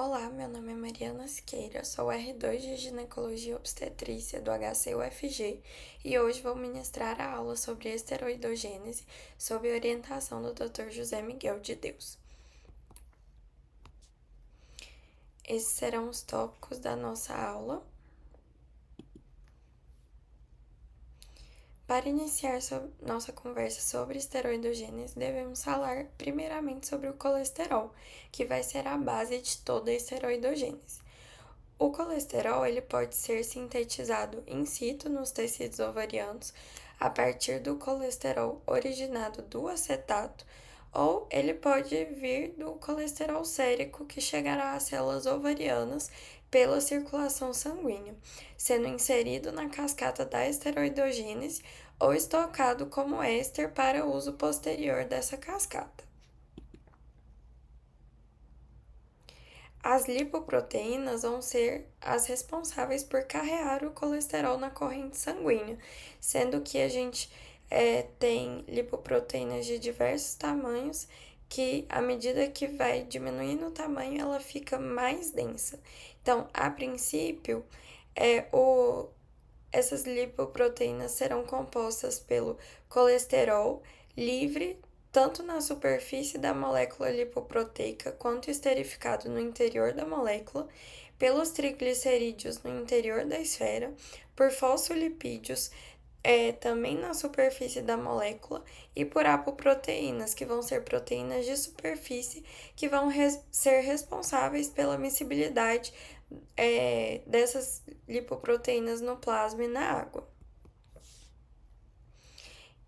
Olá, meu nome é Mariana Siqueira, sou R2 de Ginecologia e Obstetrícia do HCUFG e hoje vou ministrar a aula sobre esteroidogênese sob orientação do Dr. José Miguel de Deus. Esses serão os tópicos da nossa aula. Para iniciar nossa conversa sobre esteroidogênese, devemos falar primeiramente sobre o colesterol, que vai ser a base de toda a esteroidogênese. O colesterol ele pode ser sintetizado in situ nos tecidos ovarianos a partir do colesterol originado do acetato, ou ele pode vir do colesterol sérico que chegará às células ovarianas pela circulação sanguínea, sendo inserido na cascata da esteroidogênese ou estocado como éster para uso posterior dessa cascata. As lipoproteínas vão ser as responsáveis por carregar o colesterol na corrente sanguínea, sendo que a gente tem lipoproteínas de diversos tamanhos que, à medida que vai diminuindo o tamanho, ela fica mais densa. Então, a princípio, essas lipoproteínas serão compostas pelo colesterol livre tanto na superfície da molécula lipoproteica quanto esterificado no interior da molécula, pelos triglicerídeos no interior da esfera, por fosfolipídios também na superfície da molécula e por apoproteínas, que vão ser proteínas de superfície que vão ser responsáveis pela miscibilidade dessas lipoproteínas no plasma e na água.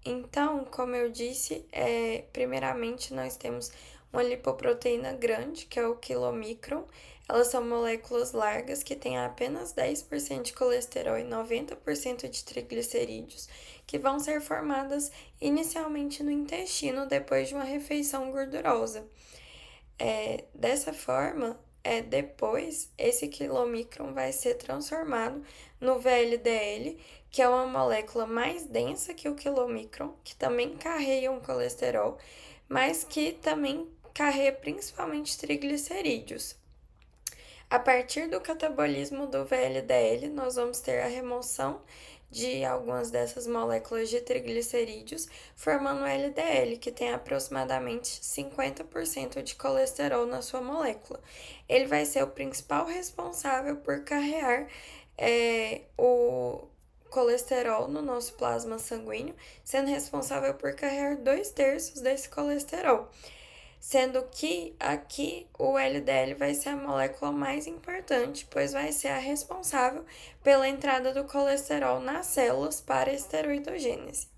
Então, como eu disse, primeiramente nós temos uma lipoproteína grande, que é o quilomicron. Elas são moléculas largas que têm apenas 10% de colesterol e 90% de triglicerídeos, que vão ser formadas inicialmente no intestino depois de uma refeição gordurosa. Dessa forma, depois esse quilomicron vai ser transformado no VLDL, que é uma molécula mais densa que o quilomicron, que também carrega um colesterol, mas que também carrega principalmente triglicerídeos. A partir do catabolismo do VLDL, nós vamos ter a remoção de algumas dessas moléculas de triglicerídeos, formando o LDL, que tem aproximadamente 50% de colesterol na sua molécula. Ele vai ser o principal responsável por carregar o colesterol no nosso plasma sanguíneo, sendo responsável por carregar 2/3 desse colesterol. Sendo que aqui o LDL vai ser a molécula mais importante, pois vai ser a responsável pela entrada do colesterol nas células para a esteroidogênese.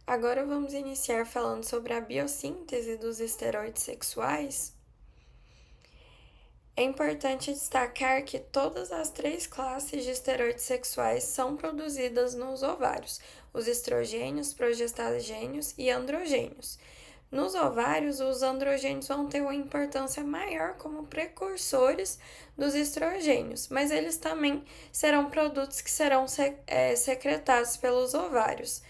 Agora vamos iniciar falando sobre a biossíntese dos esteroides sexuais. É importante destacar que todas as 3 classes de esteroides sexuais são produzidas nos ovários: os estrogênios, progestagênios e androgênios. Nos ovários, os androgênios vão ter uma importância maior como precursores dos estrogênios, mas eles também serão produtos que serão secretados pelos ovários.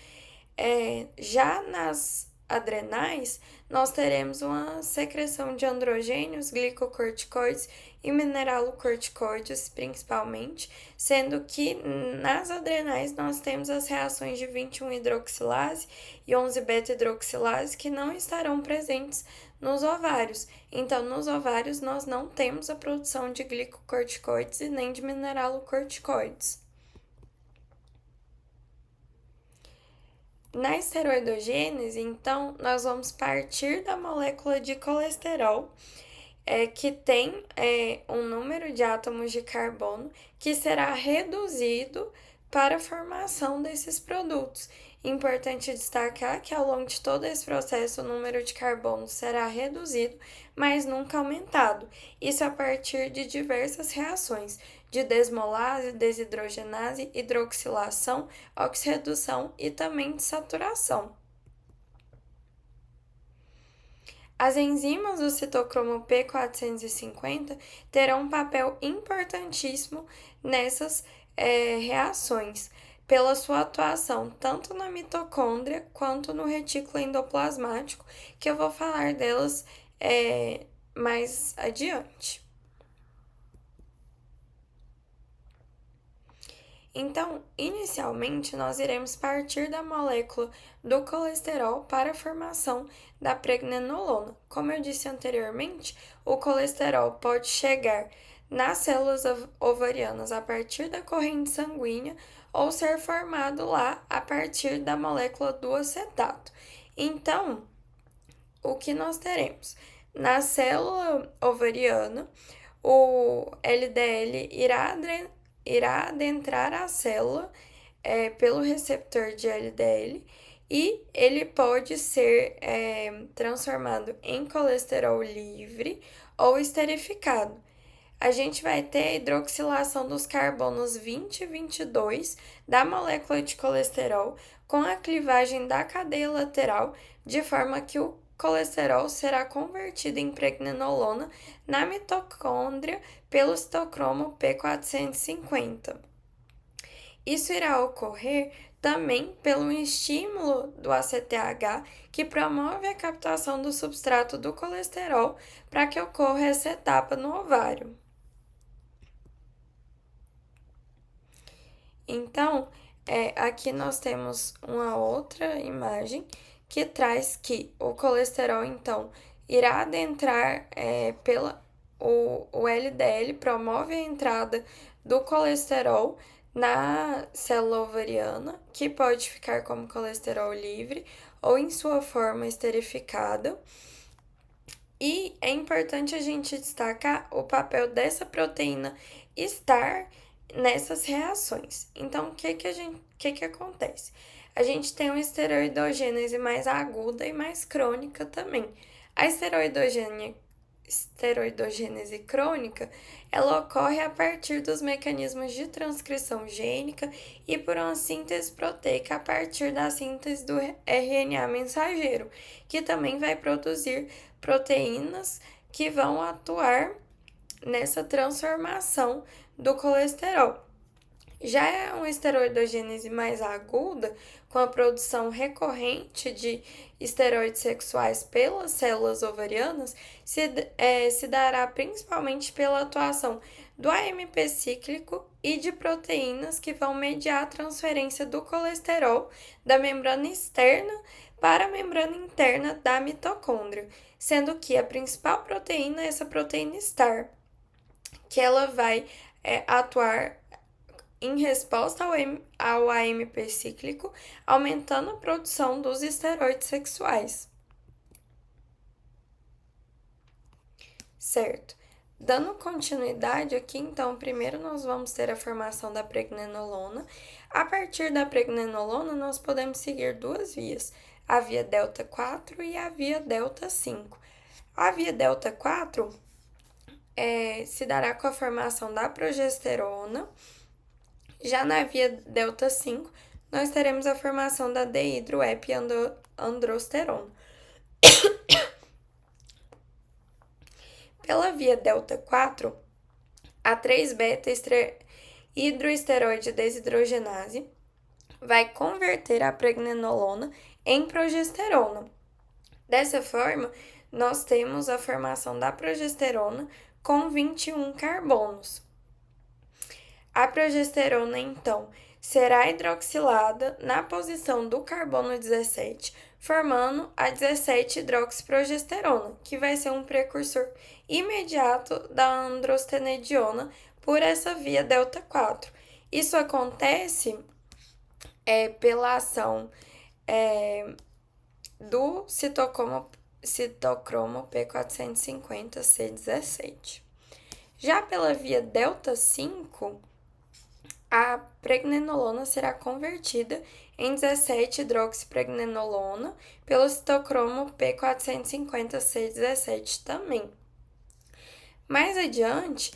Já nas adrenais, nós teremos uma secreção de androgênios, glicocorticoides e mineralocorticoides, principalmente, sendo que nas adrenais nós temos as reações de 21-hidroxilase e 11-beta-hidroxilase que não estarão presentes nos ovários. Então, nos ovários nós não temos a produção de glicocorticoides e nem de mineralocorticoides. Na esteroidogênese, então, nós vamos partir da molécula de colesterol, que tem um número de átomos de carbono que será reduzido para a formação desses produtos. Importante destacar que ao longo de todo esse processo o número de carbono será reduzido, mas nunca aumentado. Isso a partir de diversas reações de desmolase, desidrogenase, hidroxilação, oxirredução e também de saturação. As enzimas do citocromo P450 terão um papel importantíssimo nessas reações, pela sua atuação tanto na mitocôndria quanto no retículo endoplasmático, que eu vou falar delas mais adiante. Então, inicialmente, nós iremos partir da molécula do colesterol para a formação da pregnenolona. Como eu disse anteriormente, o colesterol pode chegar nas células ovarianas a partir da corrente sanguínea ou ser formado lá a partir da molécula do acetato. Então, o que nós teremos? Na célula ovariana, o LDL irá adentrar a célula pelo receptor de LDL e ele pode ser transformado em colesterol livre ou esterificado. A gente vai ter a hidroxilação dos carbonos 20 e 22 da molécula de colesterol com a clivagem da cadeia lateral, de forma que o colesterol será convertido em pregnenolona na mitocôndria pelo citocromo P450. Isso irá ocorrer também pelo estímulo do ACTH, que promove a captação do substrato do colesterol para que ocorra essa etapa no ovário. Então, aqui nós temos uma outra imagem que traz que o colesterol, então, irá adentrar o LDL, promove a entrada do colesterol na célula ovariana, que pode ficar como colesterol livre ou em sua forma esterificada. E é importante a gente destacar o papel dessa proteína estar nessas reações. Então, o que acontece? A gente tem uma esteroidogênese mais aguda e mais crônica também. A esteroidogênese crônica, ela ocorre a partir dos mecanismos de transcrição gênica e por uma síntese proteica a partir da síntese do RNA mensageiro, que também vai produzir proteínas que vão atuar nessa transformação do colesterol. Já é uma esteroidogênese mais aguda, com a produção recorrente de esteroides sexuais pelas células ovarianas, se dará principalmente pela atuação do AMP cíclico e de proteínas que vão mediar a transferência do colesterol da membrana externa para a membrana interna da mitocôndria, sendo que a principal proteína é essa proteína STAR, que ela vai atuar em resposta ao AMP cíclico, aumentando a produção dos esteroides sexuais. Certo. Dando continuidade aqui, então, primeiro nós vamos ter a formação da pregnenolona. A partir da pregnenolona, nós podemos seguir duas vias, a via delta 4 e a via delta 5. A via delta 4 se dará com a formação da progesterona. Já na via delta 5, nós teremos a formação da dehidroepiandrosterona. Pela via delta 4, a 3-beta-hidroesteroide desidrogenase vai converter a pregnenolona em progesterona. Dessa forma, nós temos a formação da progesterona com 21 carbonos. A progesterona, então, será hidroxilada na posição do carbono 17, formando a 17-hidroxiprogesterona, que vai ser um precursor imediato da androstenediona por essa via delta 4. Isso acontece pela ação do citocromo P450C17. Já pela via delta 5, a pregnenolona será convertida em 17-hidroxipregnenolona pelo citocromo P450C17 também. Mais adiante,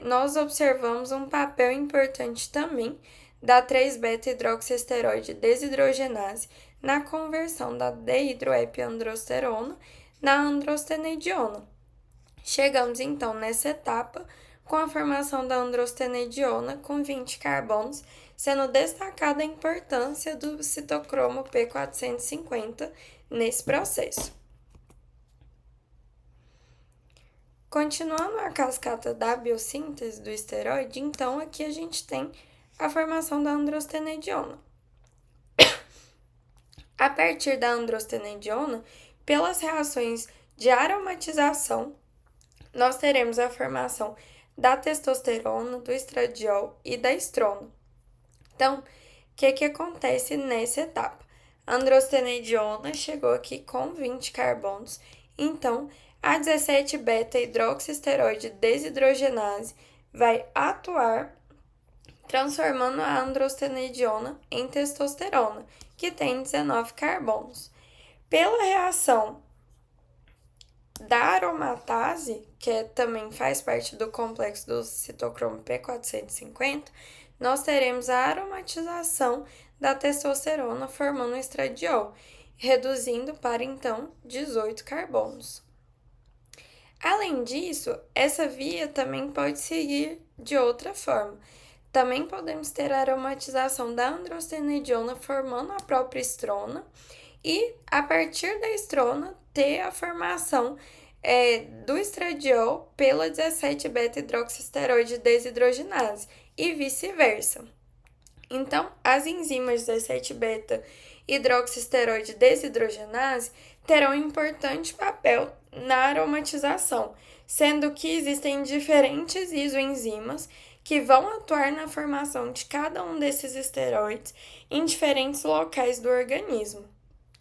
nós observamos um papel importante também da 3-beta-hidroxiesteroide desidrogenase na conversão da dehidroepiandrosterona na androstenediona. Chegamos então nessa etapa com a formação da androstenediona com 20 carbonos, sendo destacada a importância do citocromo P450 nesse processo. Continuando a cascata da biossíntese do esteroide, então aqui a gente tem a formação da androstenediona. A partir da androstenediona, pelas reações de aromatização, nós teremos a formação da testosterona, do estradiol e da estrona. Então, o que acontece nessa etapa? A androstenediona chegou aqui com 20 carbonos, então a 17-beta-hidroxiesteroide desidrogenase vai atuar transformando a androstenediona em testosterona, que tem 19 carbonos. Pela reação da aromatase, que também faz parte do complexo do citocromo P450, nós teremos a aromatização da testosterona formando o estradiol, reduzindo para então 18 carbonos. Além disso, essa via também pode seguir de outra forma. Também podemos ter a aromatização da androstenediona formando a própria estrona e, a partir da estrona, ter a formação do estradiol pela 17-beta-hidroxiesteroide desidrogenase e vice-versa. Então, as enzimas 17-beta-hidroxiesteroide desidrogenase terão um importante papel na aromatização, sendo que existem diferentes isoenzimas que vão atuar na formação de cada um desses esteroides em diferentes locais do organismo.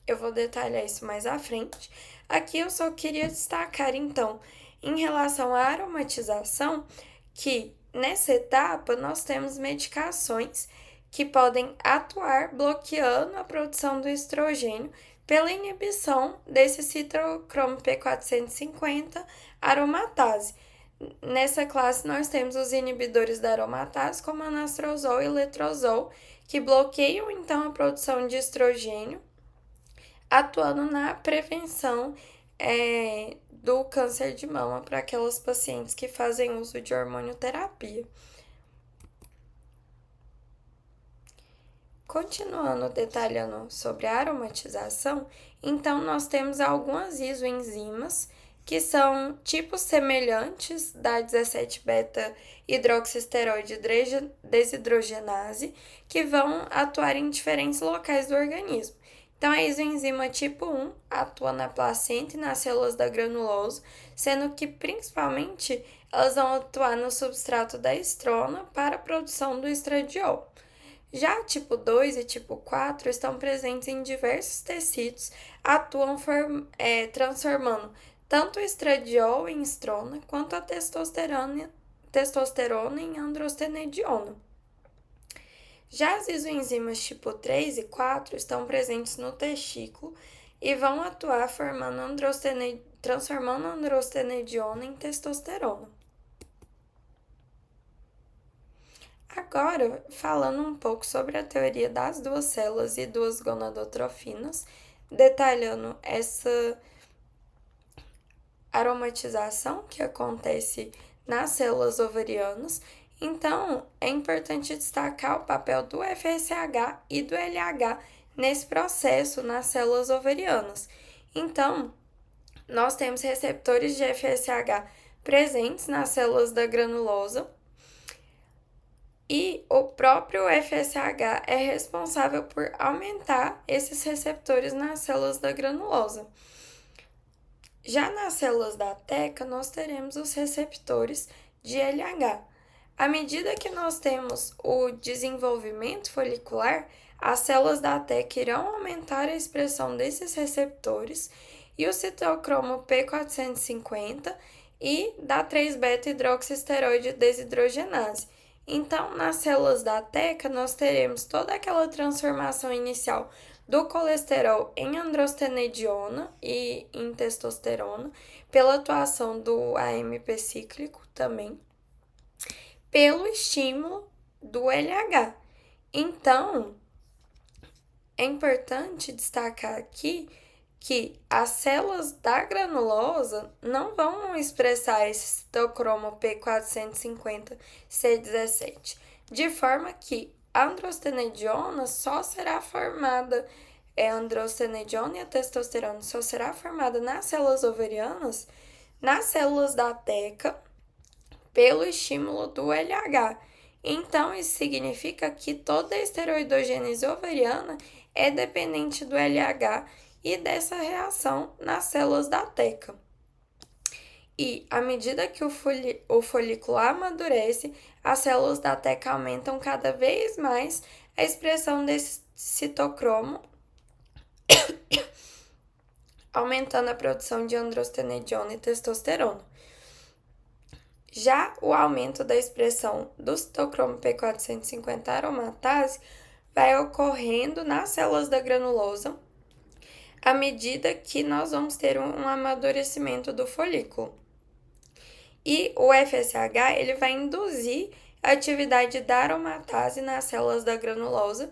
Eu vou detalhar isso mais à frente. Aqui eu só queria destacar, então, em relação à aromatização, que nessa etapa nós temos medicações que podem atuar bloqueando a produção do estrogênio pela inibição desse citocromo P450 aromatase. Nessa classe nós temos os inibidores da aromatase, como anastrozol e letrozol, que bloqueiam então a produção de estrogênio, atuando na prevenção do câncer de mama para aquelas pacientes que fazem uso de hormonioterapia. Continuando detalhando sobre a aromatização, então nós temos algumas isoenzimas que são tipos semelhantes da 17-beta-hidroxiesteroide desidrogenase, que vão atuar em diferentes locais do organismo. Então, a isoenzima tipo 1 atua na placenta e nas células da granulosa, sendo que principalmente elas vão atuar no substrato da estrona para a produção do estradiol. Já tipo 2 e tipo 4 estão presentes em diversos tecidos, atuam transformando tanto o estradiol em estrona quanto a testosterona em androstenediona. Já as isoenzimas tipo 3 e 4 estão presentes no testículo e vão atuar transformando a androstenediona em testosterona. Agora, falando um pouco sobre a teoria das duas células e duas gonadotrofinas, detalhando essa aromatização que acontece nas células ovarianas, então é importante destacar o papel do FSH e do LH nesse processo nas células ovarianas. Então, nós temos receptores de FSH presentes nas células da granulosa, e o próprio FSH é responsável por aumentar esses receptores nas células da granulosa. Já nas células da teca, nós teremos os receptores de LH. À medida que nós temos o desenvolvimento folicular, as células da teca irão aumentar a expressão desses receptores e o citocromo P450 e da 3-beta-hidroxiesteroide desidrogenase. Então, nas células da teca, nós teremos toda aquela transformação inicial do colesterol em androstenediona e em testosterona, pela atuação do AMP cíclico também, pelo estímulo do LH. Então, é importante destacar aqui que as células da granulosa não vão expressar esse citocromo P450C17, de forma que a androstenediona só será formada, a androstenediona e a testosterona só será formada nas células ovarianas nas células da teca pelo estímulo do LH. Então, isso significa que toda a esteroidogênese ovariana é dependente do LH e dessa reação nas células da teca. E, à medida que o folículo amadurece, as células da teca aumentam cada vez mais a expressão desse citocromo, aumentando a produção de androstenediona e testosterona. Já o aumento da expressão do citocromo P450 aromatase vai ocorrendo nas células da granulosa à medida que nós vamos ter um amadurecimento do folículo. E o FSH ele vai induzir a atividade da aromatase nas células da granulosa,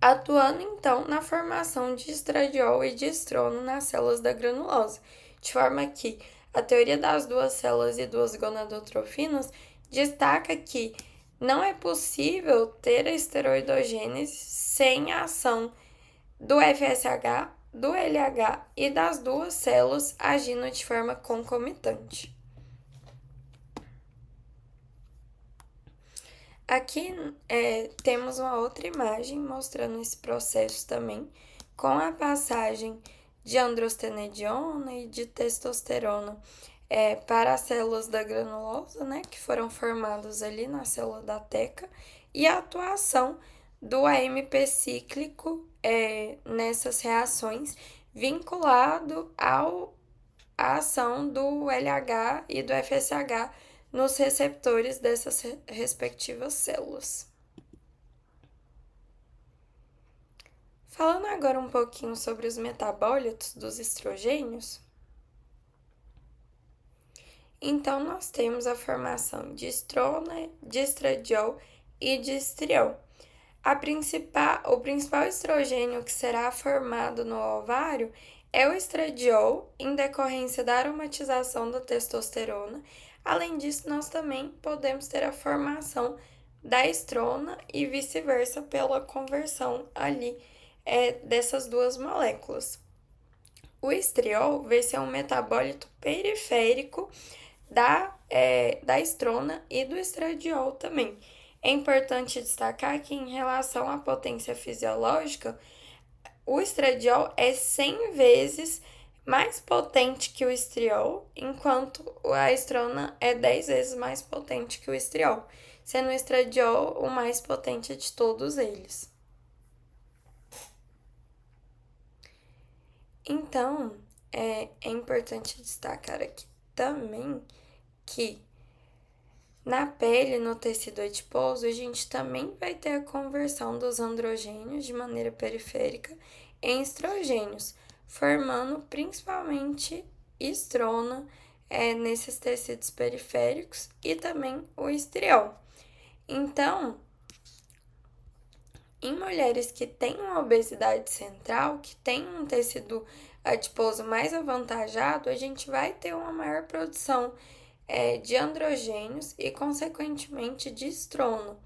atuando então na formação de estradiol e de estrono nas células da granulosa, de forma que a teoria das duas células e duas gonadotrofinas destaca que não é possível ter a esteroidogênese sem a ação do FSH, do LH e das duas células agindo de forma concomitante. Aqui temos uma outra imagem mostrando esse processo também, com a passagem de androstenediona e de testosterona para as células da granulosa, né, que foram formadas ali na célula da teca, e a atuação do AMP cíclico nessas reações, vinculado à ação do LH e do FSH nos receptores dessas respectivas células. Falando agora um pouquinho sobre os metabólitos dos estrogênios, então nós temos a formação de estrona, de estradiol e de estriol. O principal estrogênio que será formado no ovário é o estradiol, em decorrência da aromatização da testosterona. Além disso, nós também podemos ter a formação da estrona e vice-versa pela conversão ali dessas duas moléculas. O estriol vai ser um metabólito periférico da estrona e do estradiol também. É importante destacar que, em relação à potência fisiológica, o estradiol é 100 vezes mais potente que o estriol, enquanto a estrona é 10 vezes mais potente que o estriol, sendo o estradiol o mais potente de todos eles. Então, é importante destacar aqui também que na pele, no tecido adiposo, a gente também vai ter a conversão dos androgênios de maneira periférica em estrogênios, formando principalmente estrona nesses tecidos periféricos e também o estriol. Então, em mulheres que têm uma obesidade central, que têm um tecido adiposo mais avantajado, a gente vai ter uma maior produção de androgênios e, consequentemente, de estrona.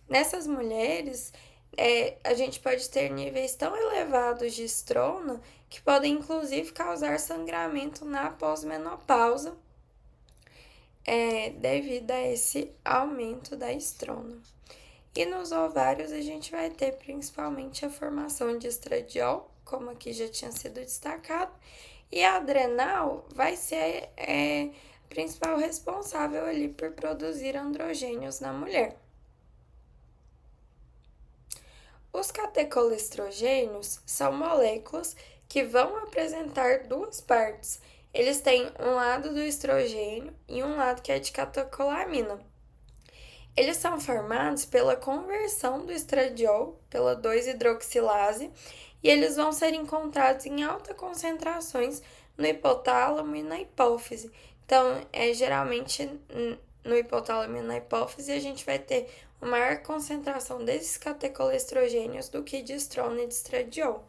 Nessas mulheres, a gente pode ter níveis tão elevados de estrona que podem, inclusive, causar sangramento na pós-menopausa devido a esse aumento da estrona. E nos ovários, a gente vai ter principalmente a formação de estradiol, como aqui já tinha sido destacado, e a adrenal vai ser principal responsável ali por produzir androgênios na mulher. Os catecolestrogênios são moléculas que vão apresentar duas partes. Eles têm um lado do estrogênio e um lado que é de catecolamina. Eles são formados pela conversão do estradiol pela 2-hidroxilase e eles vão ser encontrados em altas concentrações no hipotálamo e na hipófise. Então, geralmente no hipotálamo e na hipófise a gente vai ter uma maior concentração desses catecolestrogênios do que de estrona e de estradiol.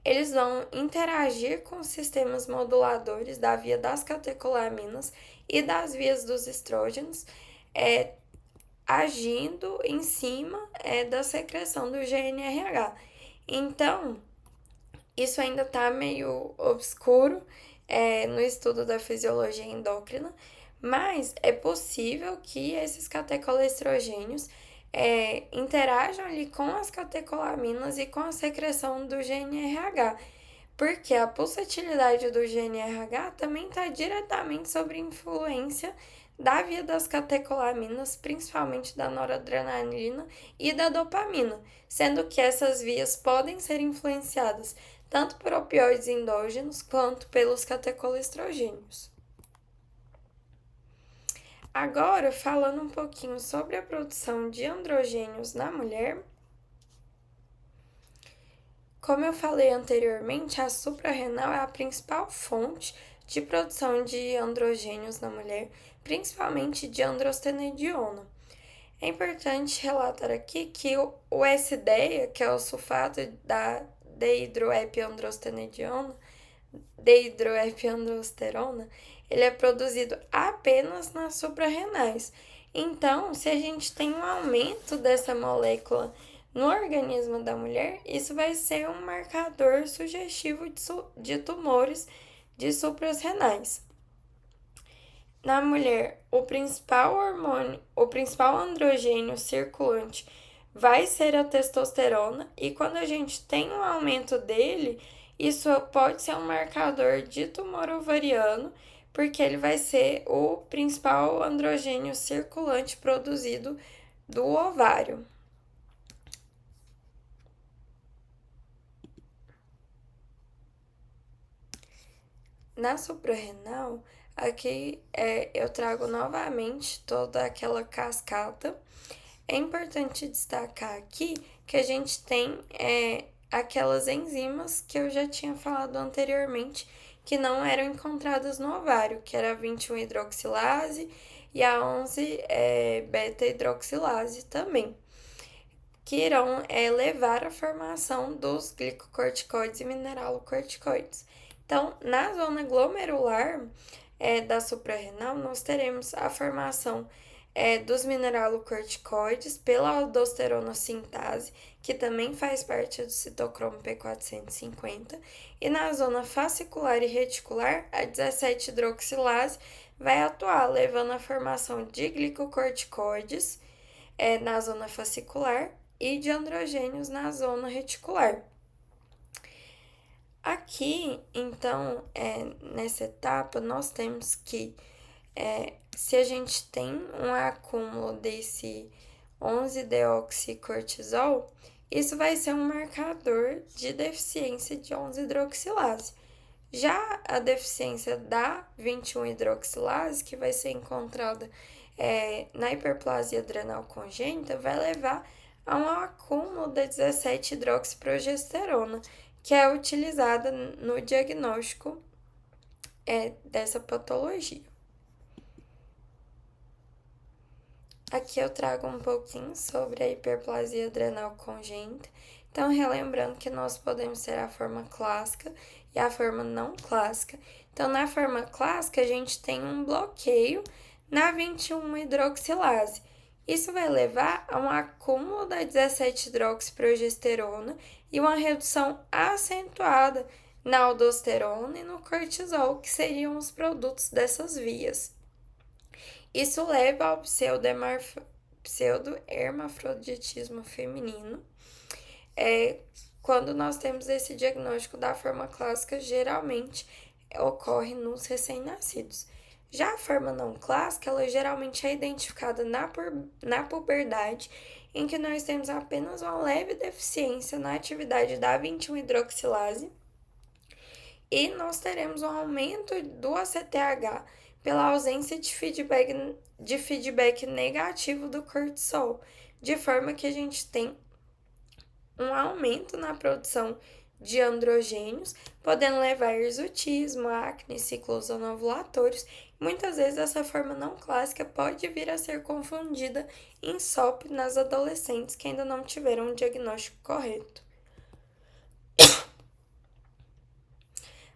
Eles vão interagir com os sistemas moduladores da via das catecolaminas e das vias dos estrógenos, agindo em cima da secreção do GNRH. Então, isso ainda está meio obscuro no estudo da fisiologia endócrina, mas é possível que esses catecolestrogênios interajam ali com as catecolaminas e com a secreção do GNRH, porque a pulsatilidade do GNRH também está diretamente sobre influência da via das catecolaminas, principalmente da noradrenalina e da dopamina, sendo que essas vias podem ser influenciadas tanto por opioides endógenos quanto pelos catecolestrogênios. Agora, falando um pouquinho sobre a produção de androgênios na mulher, como eu falei anteriormente, a suprarrenal é a principal fonte de produção de androgênios na mulher, principalmente de androstenediona. É importante relatar aqui que o S-DEA, que é o sulfato da deidroepiandrosterona, ele é produzido apenas nas suprarrenais. Então, se a gente tem um aumento dessa molécula no organismo da mulher, isso vai ser um marcador sugestivo de tumores de suprarrenais. Na mulher, o principal hormônio, o principal androgênio circulante vai ser a testosterona, e quando a gente tem um aumento dele, isso pode ser um marcador de tumor ovariano, porque ele vai ser o principal androgênio circulante produzido do ovário. Na suprarrenal, aqui eu trago novamente toda aquela cascata. É importante destacar aqui que a gente tem aquelas enzimas que eu já tinha falado anteriormente, que não eram encontradas no ovário, que era a 21-hidroxilase e a 11-beta-hidroxilase também, que irão levar à formação dos glicocorticoides e mineralocorticoides. Então, na zona glomerular da suprarrenal, nós teremos a formação dos mineralocorticoides pela aldosterona sintase, que também faz parte do citocromo P450, e na zona fascicular e reticular, a 17-hidroxilase vai atuar, levando à formação de glicocorticoides na zona fascicular e de androgênios na zona reticular. Aqui, então, nessa etapa, nós temos que, se a gente tem um acúmulo desse 11-deoxicortisol, isso vai ser um marcador de deficiência de 11-hidroxilase. Já a deficiência da 21-hidroxilase, que vai ser encontrada na hiperplasia adrenal congênita, vai levar a um acúmulo da 17-hidroxiprogesterona, que é utilizada no diagnóstico dessa patologia. Aqui eu trago um pouquinho sobre a hiperplasia adrenal congênita. Então, relembrando que nós podemos ter a forma clássica e a forma não clássica. Então, na forma clássica, a gente tem um bloqueio na 21-hidroxilase. Isso vai levar a um acúmulo da 17-hidroxiprogesterona e uma redução acentuada na aldosterona e no cortisol, que seriam os produtos dessas vias. Isso leva ao pseudohermafroditismo feminino. Quando nós temos esse diagnóstico da forma clássica, geralmente ocorre nos recém-nascidos. Já a forma não clássica, ela geralmente é identificada na puberdade, em que nós temos apenas uma leve deficiência na atividade da 21-hidroxilase, e nós teremos um aumento do ACTH pela ausência de feedback negativo do cortisol, de forma que a gente tem um aumento na produção de androgênios, podendo levar a hirsutismo, acne, ciclos anovulatórios. Muitas vezes essa forma não clássica pode vir a ser confundida em SOP nas adolescentes que ainda não tiveram um diagnóstico correto.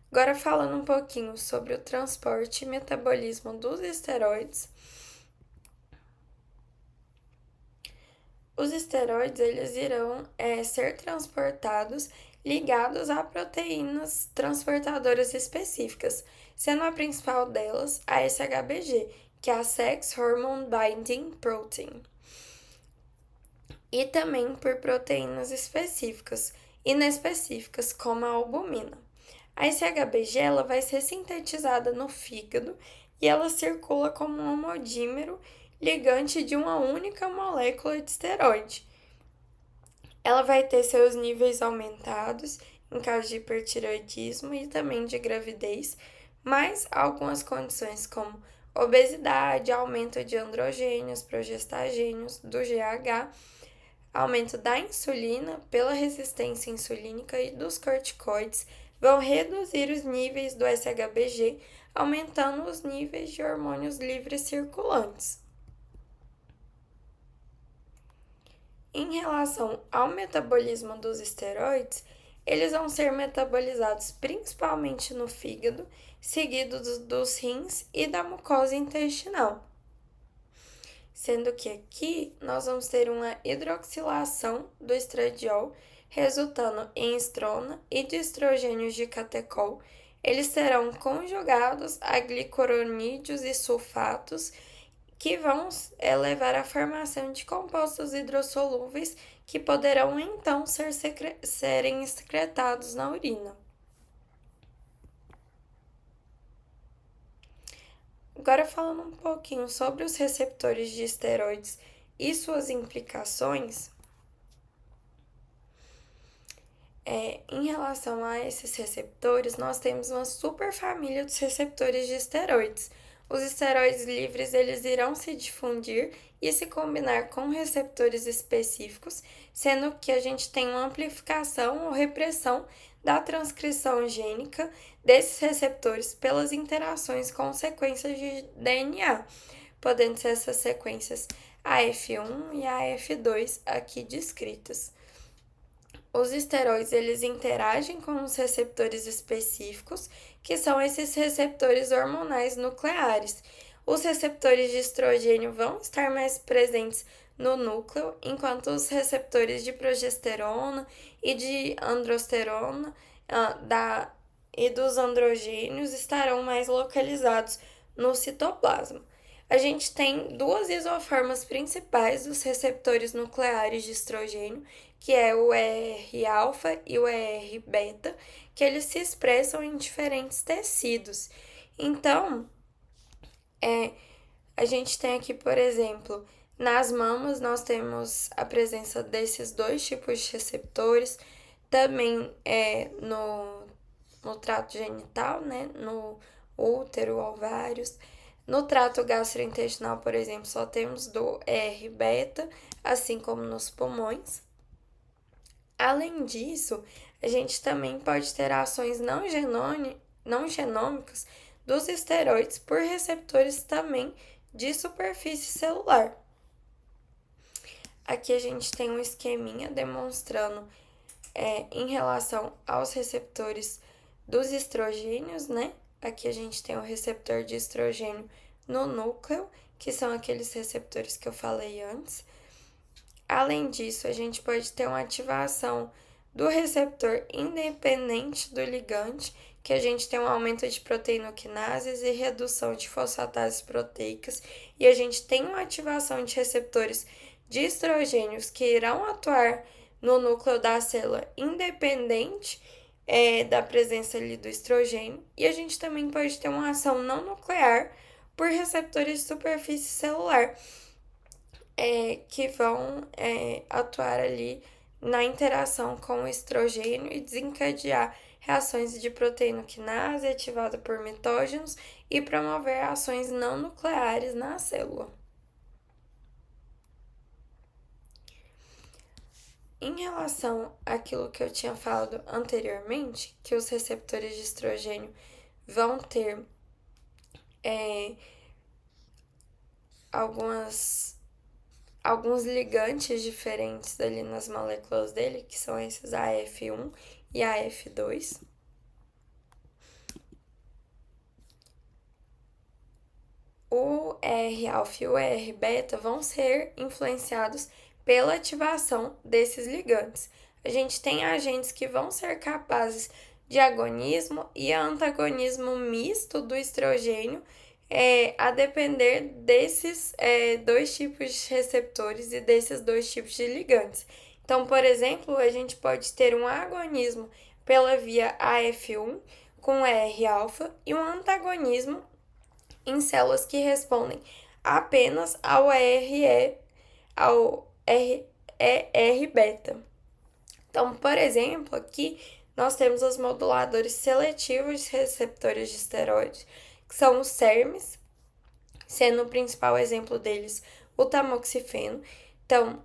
Agora, falando um pouquinho sobre o transporte e metabolismo dos esteroides. Os esteroides, eles irão ser transportados ligados a proteínas transportadoras específicas, sendo a principal delas a SHBG, que é a Sex Hormone Binding Protein, e também por proteínas específicas, inespecíficas, como a albumina. A SHBG ela vai ser sintetizada no fígado e ela circula como um homodímero ligante de uma única molécula de esteroide. Ela vai ter seus níveis aumentados em caso de hipertireoidismo e também de gravidez, mas algumas condições como obesidade, aumento de androgênios, progestagênios, do GH, aumento da insulina pela resistência insulínica e dos corticoides vão reduzir os níveis do SHBG, aumentando os níveis de hormônios livres circulantes. Em relação ao metabolismo dos esteroides, eles vão ser metabolizados principalmente no fígado, seguidos dos rins e da mucosa intestinal. Sendo que aqui nós vamos ter uma hidroxilação do estradiol, resultando em estrona e de estrogênios de catecol. Eles serão conjugados a glicuronídeos e sulfatos, que vão levar à formação de compostos hidrossolúveis que poderão então serem excretados na urina. Agora falando um pouquinho sobre os receptores de esteroides e suas implicações, em relação a esses receptores, nós temos uma superfamília dos receptores de esteroides. Os esteroides livres eles irão se difundir e se combinar com receptores específicos, sendo que a gente tem uma amplificação ou repressão da transcrição gênica desses receptores pelas interações com sequências de DNA, podendo ser essas sequências AF1 e AF2 aqui descritas. Os esteroides eles interagem com os receptores específicos, que são esses receptores hormonais nucleares. Os receptores de estrogênio vão estar mais presentes no núcleo, enquanto os receptores de progesterona e de androsterona e dos androgênios estarão mais localizados no citoplasma. A gente tem duas isoformas principais dos receptores nucleares de estrogênio, que é o ER-alfa e o ER-beta, que eles se expressam em diferentes tecidos. Então, a gente tem aqui, por exemplo, nas mamas nós temos a presença desses dois tipos de receptores, também no trato genital, né, no útero, ovários. No trato gastrointestinal, por exemplo, só temos do ER-beta, assim como nos pulmões. Além disso, a gente também pode ter ações não genômicas dos esteroides por receptores também de superfície celular. Aqui a gente tem um esqueminha demonstrando em relação aos receptores dos estrogênios, né? Aqui a gente tem o receptor de estrogênio no núcleo, que são aqueles receptores que eu falei antes. Além disso, a gente pode ter uma ativação do receptor independente do ligante, que a gente tem um aumento de proteinoquinases e redução de fosfatases proteicas, e a gente tem uma ativação de receptores de estrogênios que irão atuar no núcleo da célula independente da presença ali do estrogênio, e a gente também pode ter uma ação não nuclear por receptores de superfície celular, que vão atuar ali na interação com o estrogênio e desencadear reações de proteinoquinase ativada por mitógenos e promover ações não nucleares na célula. Em relação àquilo que eu tinha falado anteriormente, que os receptores de estrogênio vão ter alguns ligantes diferentes ali nas moléculas dele, que são esses AF1 e AF2. O ER-alfa e o ER-beta vão ser influenciados pela ativação desses ligantes. a gente tem agentes que vão ser capazes de agonismo e antagonismo misto do estrogênio, a depender desses dois tipos de receptores e desses dois tipos de ligantes. Então, por exemplo, a gente pode ter um agonismo pela via AF1 com R-alfa e um antagonismo em células que respondem apenas ao RR-beta. Então, por exemplo, aqui nós temos os moduladores seletivos de receptores de esteroide, que são os SERMs, sendo o principal exemplo deles o tamoxifeno. Então,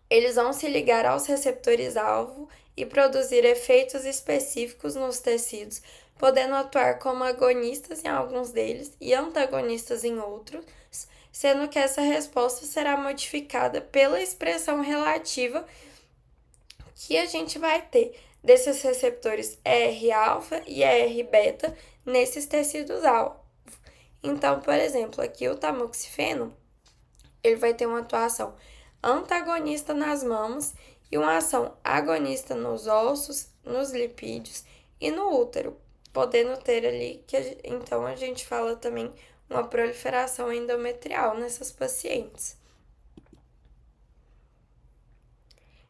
eles vão se ligar aos receptores-alvo e produzir efeitos específicos nos tecidos, podendo atuar como agonistas em alguns deles e antagonistas em outros, sendo que essa resposta será modificada pela expressão relativa que a gente vai ter desses receptores R-alfa e R-beta nesses tecidos-alvo. Então, por exemplo, aqui o tamoxifeno, ele vai ter uma atuação antagonista nas mamas e uma ação agonista nos ossos, nos lipídios e no útero, podendo ter ali então a gente fala também uma proliferação endometrial nessas pacientes.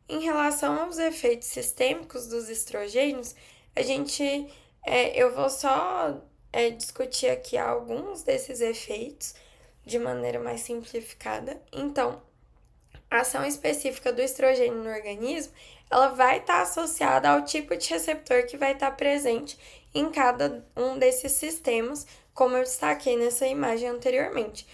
Em relação aos efeitos sistêmicos dos estrogênios, eu vou só discutir aqui alguns desses efeitos de maneira mais simplificada. Então, a ação específica do estrogênio no organismo, ela vai estar associada ao tipo de receptor que vai estar presente em cada um desses sistemas, como eu destaquei nessa imagem anteriormente.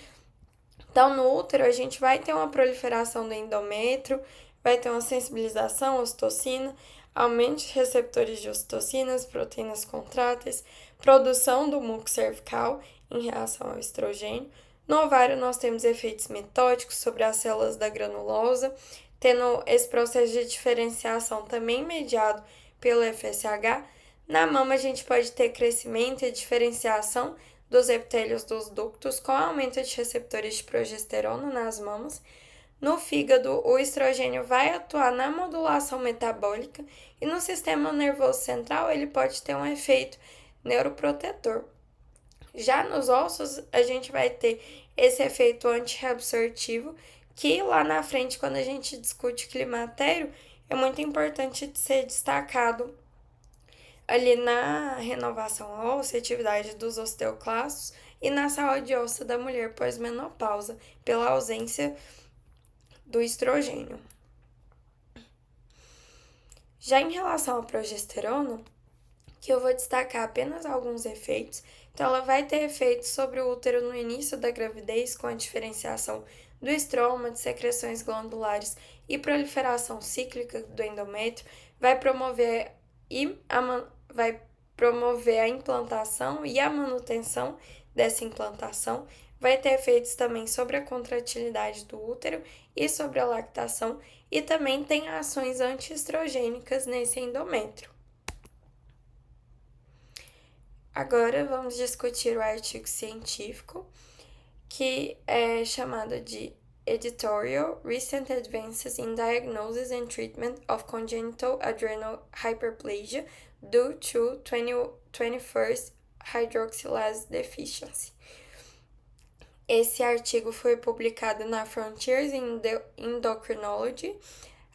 Então, no útero, a gente vai ter uma proliferação do endométrio, vai ter uma sensibilização à ocitocina, aumento de receptores de ocitocinas, proteínas contráteis, produção do muco cervical em relação ao estrogênio. No ovário, nós temos efeitos mitóticos sobre as células da granulosa, tendo esse processo de diferenciação também mediado pelo FSH. Na mama, a gente pode ter crescimento e diferenciação dos epitélios dos ductos com aumento de receptores de progesterona nas mamas. No fígado, o estrogênio vai atuar na modulação metabólica e no sistema nervoso central ele pode ter um efeito neuroprotetor. Já nos ossos, a gente vai ter esse efeito antirreabsortivo, que lá na frente, quando a gente discute climatério, é muito importante de ser destacado ali na renovação óssea, atividade dos osteoclastos e na saúde óssea da mulher pós-menopausa, pela ausência do estrogênio. Já em relação à progesterona, que eu vou destacar apenas alguns efeitos, então ela vai ter efeitos sobre o útero no início da gravidez, com a diferenciação do estroma, de secreções glandulares e proliferação cíclica do endométrio, vai promover a implantação e a manutenção dessa implantação, vai ter efeitos também sobre a contratilidade do útero e sobre a lactação, e também tem ações antiestrogênicas nesse endométrio. Agora vamos discutir o artigo científico, que é chamado de Editorial Recent Advances in Diagnosis and Treatment of Congenital Adrenal Hyperplasia Due to 21st Hydroxylase Deficiency. Esse artigo foi publicado na Frontiers in Endocrinology,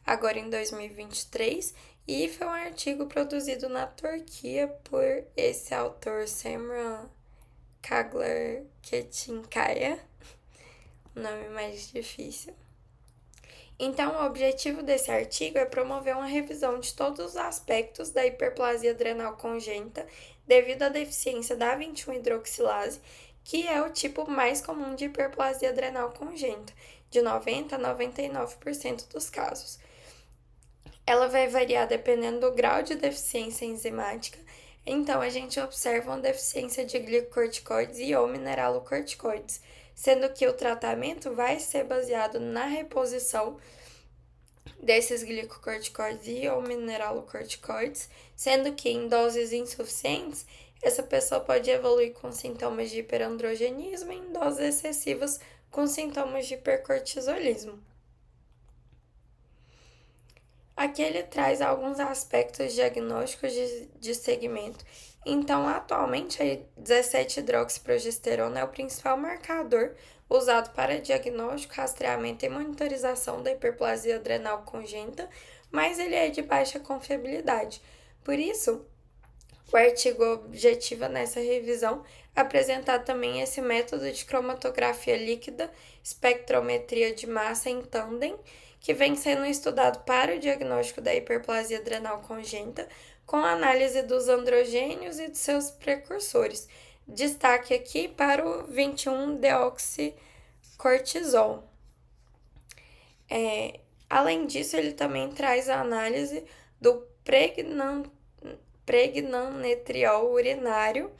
agora em 2023, e foi um artigo produzido na Turquia por esse autor Semra Kaglar-Ketinkaya, nome mais difícil. Então, o objetivo desse artigo é promover uma revisão de todos os aspectos da hiperplasia adrenal congênita devido à deficiência da 21-hidroxilase, que é o tipo mais comum de hiperplasia adrenal congênita, de 90% a 99% dos casos. Ela vai variar dependendo do grau de deficiência enzimática, então a gente observa uma deficiência de glicocorticoides e ou mineralocorticoides, sendo que o tratamento vai ser baseado na reposição desses glicocorticoides e ou mineralocorticoides, sendo que em doses insuficientes, essa pessoa pode evoluir com sintomas de hiperandrogenismo e em doses excessivas com sintomas de hipercortisolismo. Aqui ele traz alguns aspectos diagnósticos de segmento. Então, atualmente, a 17-hidroxiprogesterona é o principal marcador usado para diagnóstico, rastreamento e monitorização da hiperplasia adrenal congênita, mas ele é de baixa confiabilidade. Por isso, o artigo objetiva nessa revisão apresentar também esse método de cromatografia líquida, espectrometria de massa em tandem, que vem sendo estudado para o diagnóstico da hiperplasia adrenal congênita, com análise dos androgênios e de seus precursores. Destaque aqui para o 21-deoxicortisol. Além disso, ele também traz a análise do pregnanetriol urinário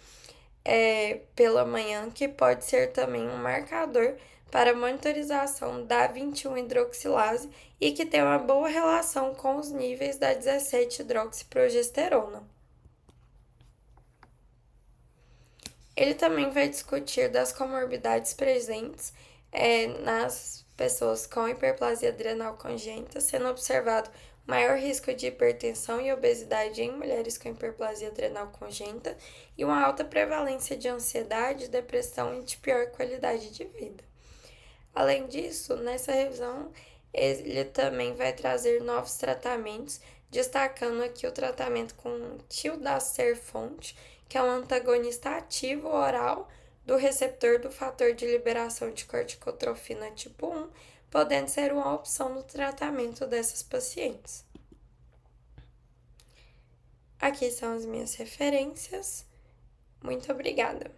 pela manhã, que pode ser também um marcador para monitorização da 21-hidroxilase e que tem uma boa relação com os níveis da 17-hidroxiprogesterona. Ele também vai discutir das comorbidades presentes nas pessoas com hiperplasia adrenal congênita, sendo observado maior risco de hipertensão e obesidade em mulheres com hiperplasia adrenal congênita e uma alta prevalência de ansiedade, depressão e de pior qualidade de vida. Além disso, nessa revisão, ele também vai trazer novos tratamentos, destacando aqui o tratamento com tildacerfont, que é um antagonista ativo oral do receptor do fator de liberação de corticotrofina tipo 1, podendo ser uma opção no tratamento dessas pacientes. Aqui são as minhas referências. Muito obrigada!